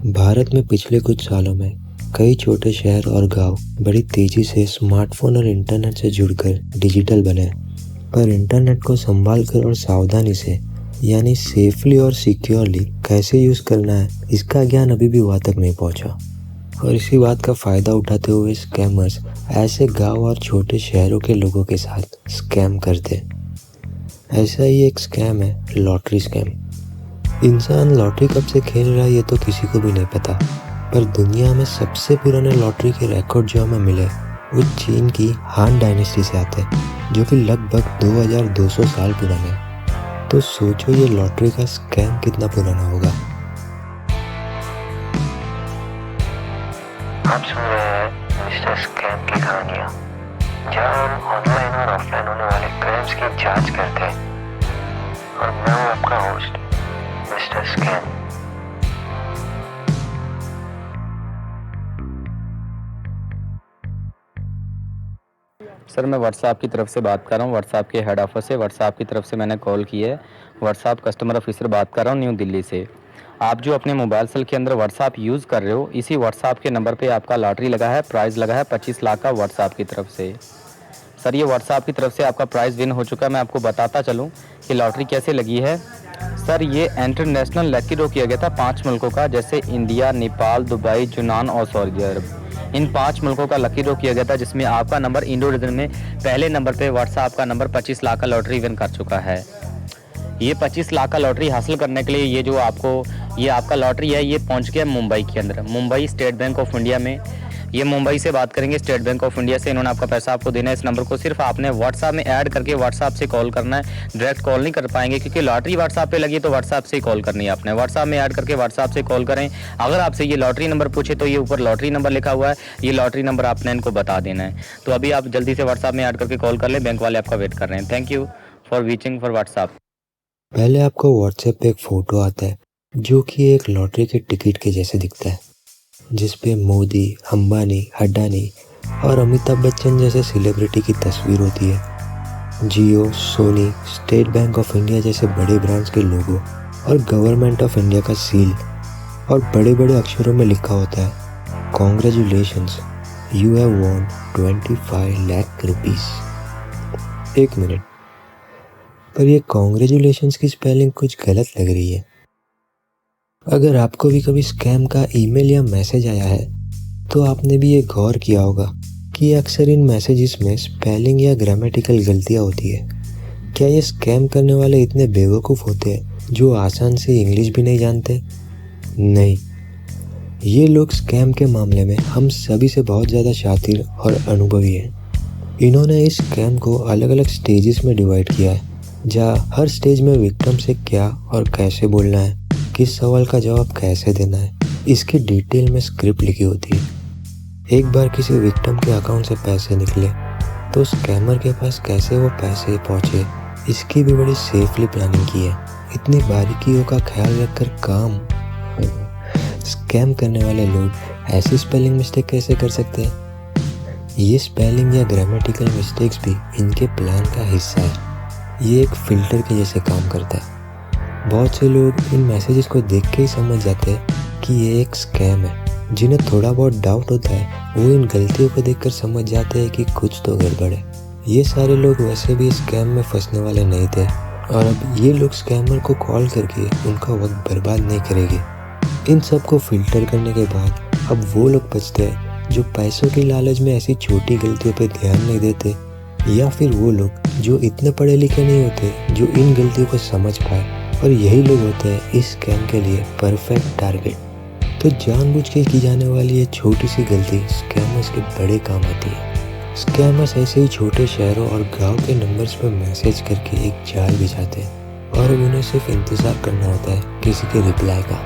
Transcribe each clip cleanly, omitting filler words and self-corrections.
भारत में पिछले कुछ सालों में कई छोटे शहर और गांव बड़ी तेजी से स्मार्टफोन और इंटरनेट से जुड़कर डिजिटल बने। पर इंटरनेट को संभाल कर और सावधानी से यानी सेफली और सिक्योरली कैसे यूज़ करना है, इसका ज्ञान अभी भी वहाँ तक नहीं पहुँचा। और इसी बात का फ़ायदा उठाते हुए स्कैमर्स ऐसे गांव और छोटे शहरों के लोगों के साथ स्कैम करते। ऐसा ही एक स्कैम है लॉटरी स्कैम। इंसान लॉटरी कब से खेल रहा है ये तो किसी को भी नहीं पता, पर दुनिया में सबसे पुराने लॉटरी के रिकॉर्ड जो हमें मिले वो चीन की हान डायनेस्टी से आते हैं, जो कि लगभग 2200 साल पुराने हैं। तो सोचो ये लॉटरी का स्कैम कितना पुराना होगा। आप सुन रहे हैं मिस्टर स्कैम की कहानियाँ, जहाँ हम ऑनलाइन और ऑफलाइन होने वाले क्राइम्स की जांच करते हैं। और मैं हूँ आपका होस्ट मिस्टर स्कैम। सर, मैं व्हाट्सएप की तरफ से बात कर रहा हूँ। व्हाट्सएप के हेड ऑफिस से व्हाट्सएप की तरफ से मैंने कॉल की है। व्हाट्सएप कस्टमर ऑफिसर बात कर रहा हूँ न्यू दिल्ली से। आप जो अपने मोबाइल सेल के अंदर व्हाट्सएप यूज़ कर रहे हो, इसी व्हाट्सएप के नंबर पे आपका लॉटरी लगा है, प्राइज़ लगा है 25 लाख का व्हाट्सएप की तरफ से। सर, ये व्हाट्सएप की तरफ से आपका प्राइज़ विन हो चुका है। मैं आपको बताता चलूँ कि लॉटरी कैसे लगी है। सर, ये इंटरनेशनल लकी ड्रॉ किया गया था 5 मुल्कों का, जैसे इंडिया, नेपाल, दुबई, यूनान और सऊदी अरब। इन 5 मुल्कों का लकी ड्रॉ किया गया था, जिसमें आपका नंबर इंडो रीजन में पहले नंबर पे व्हाट्सएप का नंबर 25 लाख का लॉटरी विन कर चुका है। ये 25 लाख का लॉटरी हासिल करने के लिए ये आपका लॉटरी है, ये पहुंच गया मुंबई के अंदर, Mumbai state Bank of India में। ये मुंबई से बात करेंगे, स्टेट बैंक ऑफ इंडिया से। इन्होंने आपका पैसा आपको देना है। इस नंबर को सिर्फ आपने व्हाट्सएप में ऐड करके व्हाट्सएप से कॉल करना है। डायरेक्ट कॉल नहीं कर पाएंगे, क्योंकि लॉटरी व्हाट्सएप पे लगी, तो व्हाट्सएप से ही कॉल करनी है आपने। व्हाट्सएप में ऐड करके व्हाट्सएप से कॉल करें। अगर आपसे ये लॉटरी नंबर पूछे तो ये ऊपर लॉटरी नंबर लिखा हुआ है, ये लॉटरी नंबर आपने इनको बता देना है। तो अभी आप जल्दी से व्हाट्सएप में ऐड करके कॉल कर लें, बैंक वाले आपका वेट कर रहे हैं। Thank you for reaching for WhatsApp. पहले आपको व्हाट्सएप पे एक फ़ोटो आता है जो कि एक लॉटरी के टिकट के जैसे दिखता है, जिस पे मोदी, अंबानी, अडानी और अमिताभ बच्चन जैसे सेलिब्रिटी की तस्वीर होती है। Jio, Sony, State Bank of India जैसे बड़े ब्रांड्स के लोगो और गवर्नमेंट ऑफ इंडिया का सील, और बड़े बड़े अक्षरों में लिखा होता है congratulations, you have won 25 lakh rupees. एक मिनट, पर ये कॉन्ग्रेचुलेशंस की स्पेलिंग कुछ गलत लग रही है। अगर आपको भी कभी स्कैम का ईमेल या मैसेज आया है तो आपने भी ये गौर किया होगा कि अक्सर इन मैसेजेस में स्पेलिंग या ग्रामेटिकल गलतियाँ होती है। क्या ये स्कैम करने वाले इतने बेवकूफ़ होते हैं जो आसान से इंग्लिश भी नहीं जानते? नहीं, ये लोग स्कैम के मामले में हम सभी से बहुत ज़्यादा शातिर और अनुभवी हैं। इन्होंने इस स्कैम को अलग अलग स्टेजेस में डिवाइड किया है, जहाँ हर स्टेज में विक्टिम से क्या और कैसे बोलना है, किस सवाल का जवाब कैसे देना है, इसकी डिटेल में स्क्रिप्ट लिखी होती है। एक बार किसी विक्टिम के अकाउंट से पैसे निकले तो स्कैमर के पास कैसे वो पैसे पहुंचे, इसकी भी बड़ी सेफली प्लानिंग की है। इतनी बारीकियों का ख्याल रखकर काम। स्कैम करने वाले लोग ऐसी स्पेलिंग मिस्टेक कैसे कर सकते हैं? ये स्पेलिंग या ग्रामेटिकल मिस्टेक्स भी इनके प्लान का हिस्सा है। ये एक फिल्टर के जैसे काम करता है। बहुत से लोग इन मैसेजेस को देख के ही समझ जाते हैं कि ये एक स्कैम है। जिन्हें थोड़ा बहुत डाउट होता है वो इन गलतियों को देखकर समझ जाते हैं कि कुछ तो गड़बड़ है। ये सारे लोग वैसे भी स्कैम में फंसने वाले नहीं थे, और अब ये लोग स्कैमर को कॉल करके उनका वक्त बर्बाद नहीं करेंगे। इन सब को फिल्टर करने के बाद अब वो लोग बचते हैं जो पैसों की लालच में ऐसी छोटी गलतियों पर ध्यान नहीं देते, या फिर वो लोग जो इतने पढ़े लिखे नहीं होते जो इन गलतियों को समझ पाए। और यही लोग होते हैं इस स्कैम के लिए परफेक्ट टारगेट। तो जानबूझ के की जाने वाली ये छोटी सी गलती स्कैमर्स के बड़े काम आती है। स्कैमर्स ऐसे ही छोटे शहरों और गांव के नंबर्स पर मैसेज करके एक जाल बिछाते हैं, और अब उन्हें सिर्फ इंतज़ार करना होता है किसी के रिप्लाई का।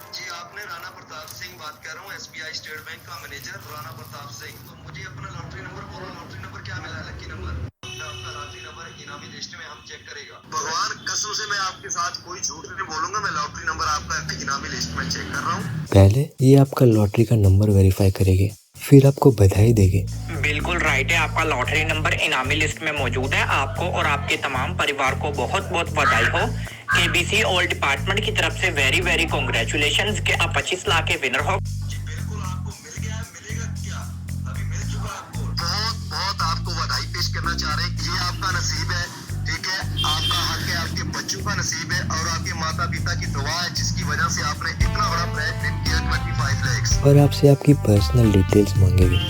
जी, आपने राणा प्रताप सिंह बात कर रहा हूँ, एसबीआई स्टेट बैंक का मैनेजर राणा प्रताप सिंह। तो मुझे अपना लॉटरी नंबर बोलो, लॉटरी नंबर क्या मिला है? Lucky number. आपका लॉटरी नंबर इनामी लिस्ट में हम चेक करेगा। भगवान कसम से मैं आपके साथ कोई झूठ नहीं बोलूंगा। मैं लॉटरी नंबर आपका इनामी लिस्ट में चेक कर रहा हूँ। पहले ये आपका लॉटरी का नंबर वेरीफाई करेगी, फिर आपको बधाई देगी, बिल्कुल राइट है, आपका लॉटरी नंबर इनामी लिस्ट में मौजूद है। आपको और आपके तमाम परिवार को बहुत बहुत बधाई हो। केबीसी ऑल डिपार्टमेंट की तरफ से वेरी वेरी कॉन्ग्रेचुलेशन कि आप 25 लाख के विनर हो। बिल्कुल आपको मिल गया, मिलेगा क्या, अभी मिल चुका आपको। बहुत बहुत आपको बधाई पेश करना चाह रहे हैं कि ये आपका नसीब है, ठीक है, आपका हक है, आपके बच्चों का नसीब है और आपके माता पिता की दुआ है जिसकी वजह से आपने इतना बड़ा प्राइज विन किया 25 लाख। और आपसे आपकी पर्सनल डिटेल्स मांगेगी।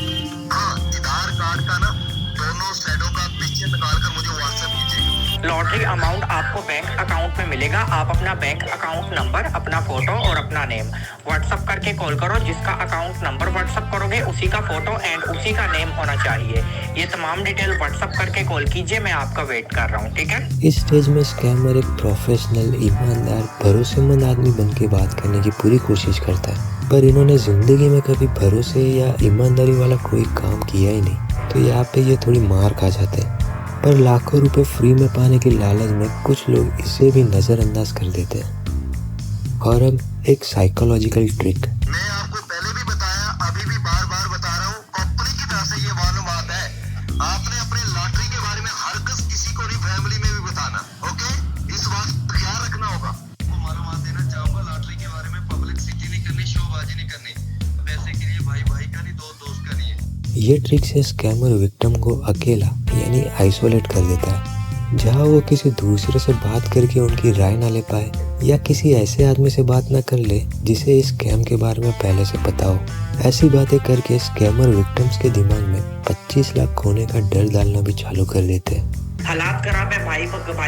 हाँ, आधार कार्ड का ना दोनों साइडों का पिक्चर निकालकर मुझे व्हाट्सएप कीजिएगा। लॉटरी अमाउंट आपको बैंक अकाउंट में मिलेगा। आप अपना बैंक अकाउंट नंबर, अपना फोटो और अपना नेम व्हाट्सएप करके कॉल करो। जिसका अकाउंट नंबर व्हाट्सएप करोगे उसी का फोटो एंड उसी का नेम होना चाहिए। ये तमाम डिटेल व्हाट्सएप करके कॉल कीजिए, मैं आपका वेट कर रहा हूँ, ठीक है। इस स्टेज में स्कैमर एक प्रोफेशनल, ईमानदार, भरोसेमंद आदमी बन के बात करने की पूरी कोशिश करता है, पर इन्होंने जिंदगी में कभी भरोसे या ईमानदारी वाला कोई काम किया ही नहीं, तो यहाँ पे ये थोड़ी मार खा जाते हैं। पर लाखों रुपए फ्री में पाने की लालच में कुछ लोग इसे भी नज़रअंदाज कर देते हैं। और अब एक साइकोलॉजिकल ट्रिक। मैं आपको पहले भी बताया, अभी भी बार बार बता रहा हूँ, कंपनी की तरफ से ये मालूमात है। आपने अपने लॉटरी के बारे में हरगिज़ किसी को नहीं, फैमिली में भी बताना, ओके। इस बात का ख्याल रखना होगा। आपको मालूमात देना चाहूंगा, लॉटरी के बारे में पब्लिसिटी नहीं करनी, शोबाजी नहीं करनी। पैसे के लिए भाई भाई का नहीं, दोस्त का नहीं है। ये ट्रिक से स्कैमर विक्टिम को अकेला यानी आइसोलेट कर देता है, जहाँ वो किसी दूसरे से बात करके उनकी राय ना ले पाए या किसी ऐसे आदमी से बात ना कर ले जिसे इस स्कैम के बारे में पहले से पता हो। ऐसी बातें करके स्कैमर विक्टिम्स के दिमाग में 25 लाख खोने का डर डालना भी चालू कर देते हैं। हालात खराब है, भाई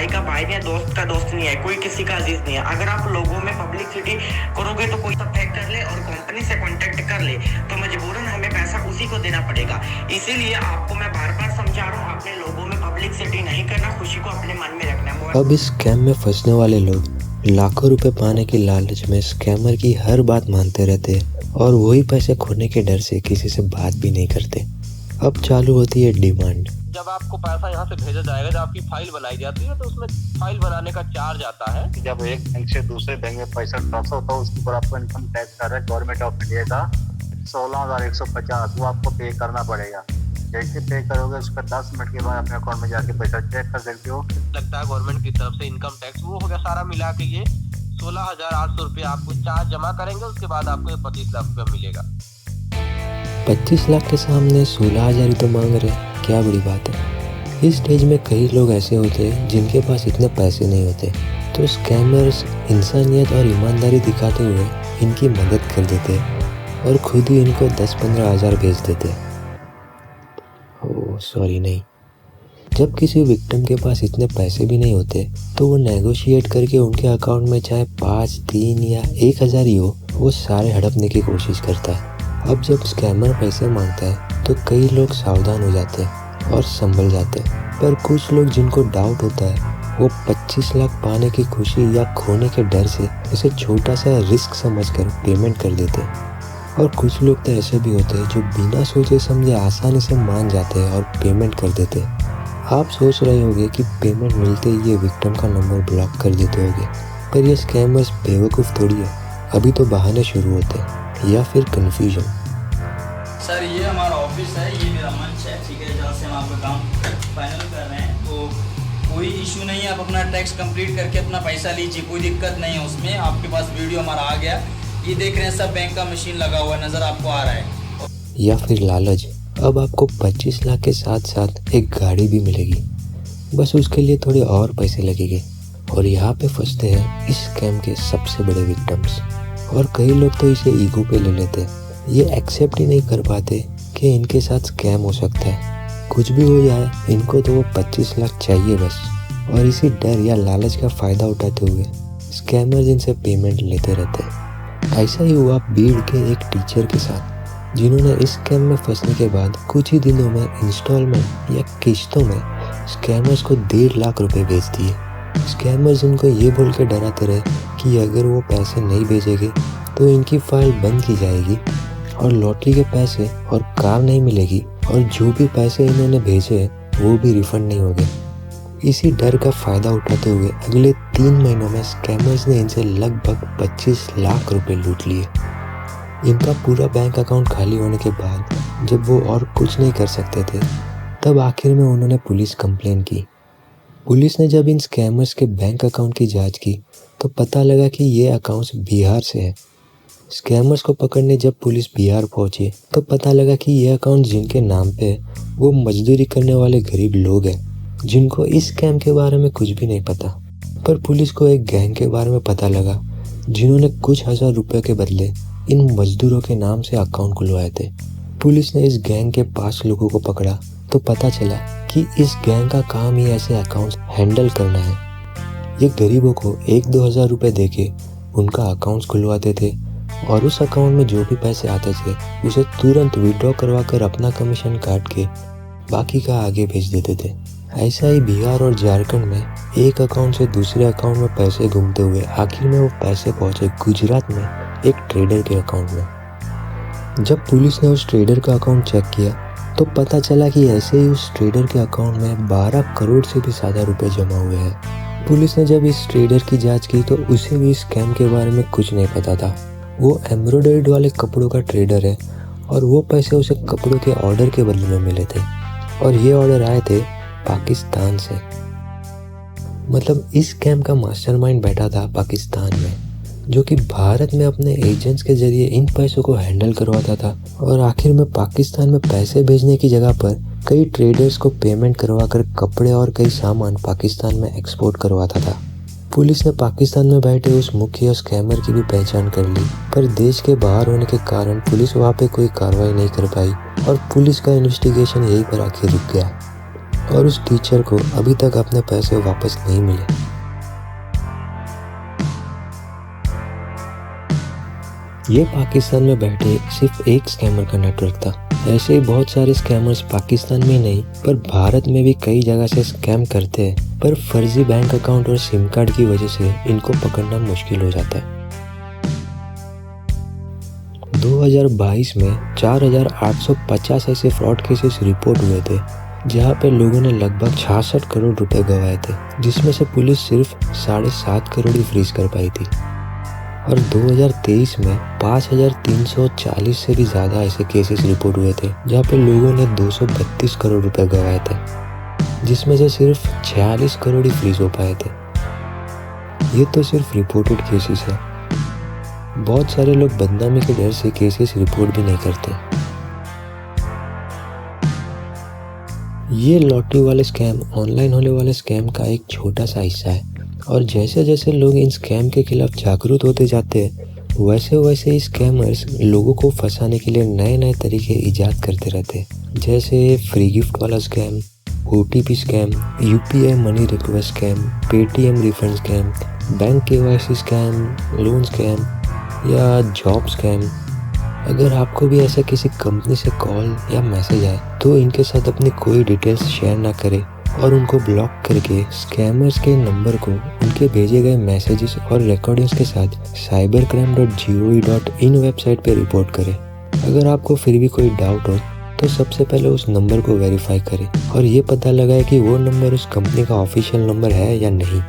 का भाई नहीं है, दोस्त का दोस्त नहीं है, कोई किसी का अजीज नहीं है। अगर आप लोगों में पब्लिसिटी करोगे तो कोई सब हैक कर ले और कंपनी से कांटेक्ट कर ले तो मजबूरन हमें पैसा उसी को देना पड़ेगा। इसीलिए आपको मैं बार बार समझा रहा हूँ, अपने लोगों में पब्लिसिटी नहीं करना, खुशी को अपने मन में रखना है। अब इस स्कैम में फंसने वाले लोग लाखों रुपए पाने की लालच में स्कैमर की हर बात मानते रहते हैं और वही पैसे खोने के डर से किसी से बात भी नहीं करते। अब चालू होती है डिमांड। जब आपको पैसा यहाँ से भेजा जाएगा, जब आपकी फाइल बनाई जाती है तो उसमें फाइल बनाने का चार्ज आता है। जब एक बैंक से दूसरे बैंक में पैसा ट्रांसफर होता है उसके ऊपर आपको इनकम टैक्स आ रहा है गवर्नमेंट ऑफ इंडिया का 16,150, वो आपको पे करना पड़ेगा। जैसे पे करोगे उसका 10 मिनट के बाद अपने अकाउंट में जाके पैसा चेक कर सकते हो। लगता है गवर्नमेंट की तरफ से इनकम टैक्स, वो हो गया सारा मिला के ये 16,800 रुपये आपको चार्ज जमा करेंगे। उसके बाद आपको 25 लाख रुपया मिलेगा। 25 लाख के सामने 16,000 ही तो मांग रहे हैं, क्या बड़ी बात है। इस स्टेज में कई लोग ऐसे होते हैं जिनके पास इतने पैसे नहीं होते, तो स्कैमर्स इंसानियत और ईमानदारी दिखाते हुए इनकी मदद कर देते हैं और खुद ही इनको 10-15 हज़ार भेज देते हैं। ओह सॉरी, नहीं। जब किसी विक्टिम के पास इतने पैसे भी नहीं होते तो वो नेगोशिएट करके उनके अकाउंट में चाहे 5, 3 या 1,000 ही हो, वो सारे हड़पने की कोशिश करता है। अब जब स्कैमर पैसे मांगता है तो कई लोग सावधान हो जाते हैं और संभल जाते हैं, पर कुछ लोग जिनको डाउट होता है वो 25 लाख पाने की खुशी या खोने के डर से इसे छोटा सा रिस्क समझकर पेमेंट कर देते हैं। और कुछ लोग तो ऐसे भी होते हैं जो बिना सोचे समझे आसानी से मान जाते हैं और पेमेंट कर देते हैं। आप सोच रहे होंगे कि पेमेंट मिलते ही ये विक्टिम का नंबर ब्लॉक कर देते होंगे, पर ये स्कैमर्स बेवकूफ़ थोड़ी है। अभी तो बहाने शुरू होते हैं या फिर कन्फ्यूजन। सर ये हमारा ऑफिस है, ये मेरा मंच है, ठीक है, जहाँ से हम आपका काम फाइनल कर रहे हैं। तो कोई इशू नहीं है, आप अपना टैक्स कंप्लीट करके अपना पैसा लीजिए, कोई दिक्कत नहीं है उसमें। आपके पास वीडियो हमारा आ गया, ये देख रहे हैं सब बैंक का मशीन लगा हुआ नज़र आपको आ रहा है। या फिर लालच, अब आपको 25 लाख के साथ साथ एक गाड़ी भी मिलेगी, बस उसके लिए थोड़े और पैसे लगेंगे। और यहाँ पे फंसते हैं इस स्कैम के सबसे बड़े विक्टिम्स। और कई लोग तो इसे ईगो पे ले लेते हैं, ये एक्सेप्ट ही नहीं कर पाते कि इनके साथ स्कैम हो सकता है। कुछ भी हो जाए इनको तो वो 25 लाख चाहिए बस। और इसी डर या लालच का फ़ायदा उठाते हुए स्कैमर्स इनसे पेमेंट लेते रहते हैं। ऐसा ही हुआ बीड़ के एक टीचर के साथ, जिन्होंने इस स्कैम में फंसने के बाद कुछ ही दिनों में इंस्टॉलमेंट या किश्तों में स्कैमर्स को 1.5 लाख रुपए भेज दिए। स्कैमर्स उनको ये बोल के डराते रहे कि अगर वो पैसे नहीं भेजेंगे तो इनकी फाइल बंद की जाएगी और लॉटरी के पैसे और कार नहीं मिलेगी, और जो भी पैसे इन्होंने भेजे वो भी रिफंड नहीं होंगे। इसी डर का फ़ायदा उठाते हुए अगले 3 महीनों में स्कैमर्स ने इनसे लगभग 25 लाख रुपए लूट लिए। इनका पूरा बैंक अकाउंट खाली होने के बाद जब वो और कुछ नहीं कर सकते थे, तब आखिर में उन्होंने पुलिस कंप्लेन की। पुलिस ने जब इन स्कैमर्स के बैंक अकाउंट की जांच की तो पता लगा कि ये अकाउंट्स बिहार से है। स्कैमर्स को पकड़ने जब पुलिस बिहार पहुंची तो पता लगा कि ये अकाउंट जिनके नाम पे है वो मजदूरी करने वाले गरीब लोग हैं, जिनको इस स्कैम के बारे में कुछ भी नहीं पता। पर पुलिस को एक गैंग के बारे में पता लगा जिन्होंने कुछ हजार रुपए के बदले इन मजदूरों के नाम से अकाउंट खुलवाए थे। पुलिस ने इस गैंग के 5 लोगों को पकड़ा तो पता चला कि इस गैंग का काम ही ऐसे अकाउंट्स हैंडल करना है। ये गरीबों को 1-2 हज़ार रुपये देके उनका अकाउंट्स खुलवाते थे और उस अकाउंट में जो भी पैसे आते थे उसे तुरंत विड्रॉ करवा कर अपना कमीशन काट के बाकी का आगे भेज देते थे। ऐसा ही बिहार और झारखंड में एक अकाउंट से दूसरे अकाउंट में पैसे घूमते हुए आखिर में वो पैसे पहुंचे गुजरात में एक ट्रेडर के अकाउंट में। जब पुलिस ने उस ट्रेडर का अकाउंट चेक किया तो पता चला कि ऐसे ही उस ट्रेडर के अकाउंट में 12 करोड़ से भी ज़्यादा रुपए जमा हुए हैं। पुलिस ने जब इस ट्रेडर की जांच की तो उसे भी इस स्कैम के बारे में कुछ नहीं पता था। वो एम्ब्रॉयडर्ड वाले कपड़ों का ट्रेडर है और वो पैसे उसे कपड़ों के ऑर्डर के बदले में मिले थे और ये ऑर्डर आए थे पाकिस्तान से। मतलब इस स्कैम का मास्टरमाइंड बैठा था पाकिस्तान में, जो कि भारत में अपने एजेंट्स के जरिए इन पैसों को हैंडल करवाता था और आखिर में पाकिस्तान में पैसे भेजने की जगह पर कई ट्रेडर्स को पेमेंट करवाकर कपड़े और कई सामान पाकिस्तान में एक्सपोर्ट करवाता था। पुलिस ने पाकिस्तान में बैठे उस मुख्य स्कैमर की भी पहचान कर ली, पर देश के बाहर होने के कारण पुलिस वहाँ पे कोई कार्रवाई नहीं कर पाई और पुलिस का इन्वेस्टिगेशन यहीं पर आके रुक गया और उस टीचर को अभी तक अपने पैसे वापस नहीं मिले। ये पाकिस्तान में बैठे सिर्फ एक स्कैमर का नेटवर्क था। ऐसे ही बहुत सारे स्कैमर्स पाकिस्तान में नहीं पर भारत में भी कई जगह से स्कैम करते हैं, पर फर्जी बैंक अकाउंट और सिम कार्ड की वजह से इनको पकड़ना मुश्किल हो जाता है। 2022 में 4,850 ऐसे फ्रॉड केसेस रिपोर्ट हुए थे जहां पे लोगों ने लगभग 66 करोड़ रुपए गंवाए थे, जिसमें से पुलिस सिर्फ 7.5 करोड़ ही फ्रीज कर पाई थी। और 2023 में 5,340 से भी ज़्यादा ऐसे केसेस रिपोर्ट हुए थे जहाँ पे लोगों ने 232 करोड़ रुपए गंवाए थे, जिसमें से सिर्फ 46 करोड़ ही फ्रीज हो पाए थे। ये तो सिर्फ रिपोर्टेड केसेस है। बहुत सारे लोग बदनामी के डर से केसेस रिपोर्ट भी नहीं करते। ये लॉटरी वाले स्कैम ऑनलाइन होने वाले स्कैम का एक छोटा सा हिस्सा है और जैसे जैसे लोग इन स्कैम के खिलाफ जागरूक होते जाते हैं वैसे वैसे ही स्कैमर्स लोगों को फंसाने के लिए नए नए तरीके इजाद करते रहते हैं, जैसे फ्री गिफ्ट वाला scam, OTP scam, UPI money request scam, Paytm refund scam, bank KYC scam, loan scam या जॉब स्कैम। अगर आपको भी ऐसा किसी कंपनी से कॉल या मैसेज आए तो इनके साथ अपनी कोई डिटेल्स शेयर ना करें और उनको ब्लॉक करके स्कैमर्स के नंबर को उनके भेजे गए मैसेजेस और रिकॉर्डिंग्स के साथ cybercrime.gov.in वेबसाइट पे रिपोर्ट करें। अगर आपको फिर भी कोई डाउट हो तो सबसे पहले उस नंबर को वेरीफाई करें और ये पता लगाए कि वो नंबर उस कंपनी का ऑफिशियल नंबर है या नहीं।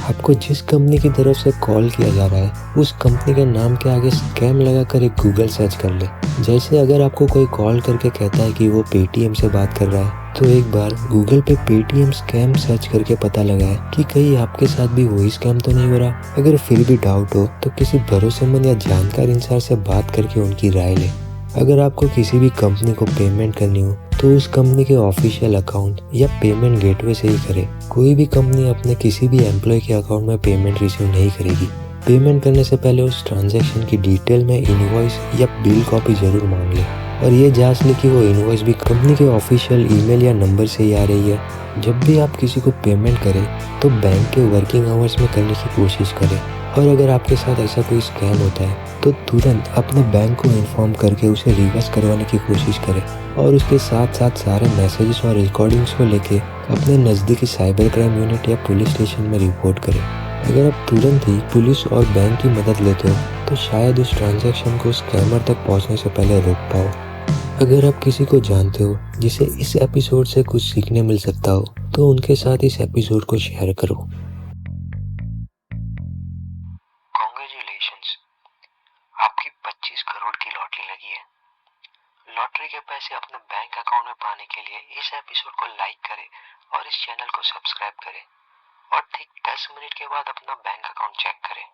आपको जिस कंपनी की तरफ से कॉल किया जा रहा है उस कंपनी के नाम के आगे स्कैम लगाकर एक गूगल सर्च कर ले। जैसे अगर आपको कोई कॉल करके कहता है कि वो पेटीएम से बात कर रहा है तो एक बार गूगल पे पेटीएम स्कैम सर्च करके पता लगाए कि कहीं आपके साथ भी वही स्कैम तो नहीं हो रहा। अगर फिर भी डाउट हो तो किसी भरोसेमंद या जानकार इंसान से बात करके उनकी राय ले। अगर आपको किसी भी कंपनी को पेमेंट करनी हो तो उस कंपनी के ऑफिशियल अकाउंट या पेमेंट गेटवे से ही करें। कोई भी कंपनी अपने किसी भी एम्प्लॉय के अकाउंट में पेमेंट रिसीव नहीं करेगी। पेमेंट करने से पहले उस ट्रांजैक्शन की डिटेल में इनवॉइस या बिल कॉपी जरूर मांग ले और ये जांच ले कि वो इनवॉइस भी कंपनी के ऑफिशियल ईमेल या नंबर से ही आ रही है। जब भी आप किसी को पेमेंट करें तो बैंक के वर्किंग आवर्स में करने की कोशिश करें और अगर आपके साथ ऐसा कोई स्कैम होता है तो तुरंत अपने बैंक को इन्फॉर्म करके उसे रिवर्स करवाने की कोशिश करें और उसके साथ साथ सारे मैसेजेस और रिकॉर्डिंग्स को लेके अपने नज़दीकी साइबर क्राइम यूनिट या पुलिस स्टेशन में रिपोर्ट करें। अगर आप तुरंत ही पुलिस और बैंक की मदद लेते हो तो शायद उस ट्रांजैक्शन को स्कैमर तक पहुंचने से पहले रोक पाओ। अगर आप किसी को जानते हो जिसे इस एपिसोड से कुछ सीखने मिल सकता हो तो उनके साथ इस एपिसोड को शेयर करो। कॉन्ग्रेचुलेशंस, आपकी 25 करोड़ की लॉटरी पाने के लिए इस एपिसोड को लाइक करें और इस चैनल को सब्सक्राइब करें और ठीक 10 मिनट के बाद अपना बैंक अकाउंट चेक करें।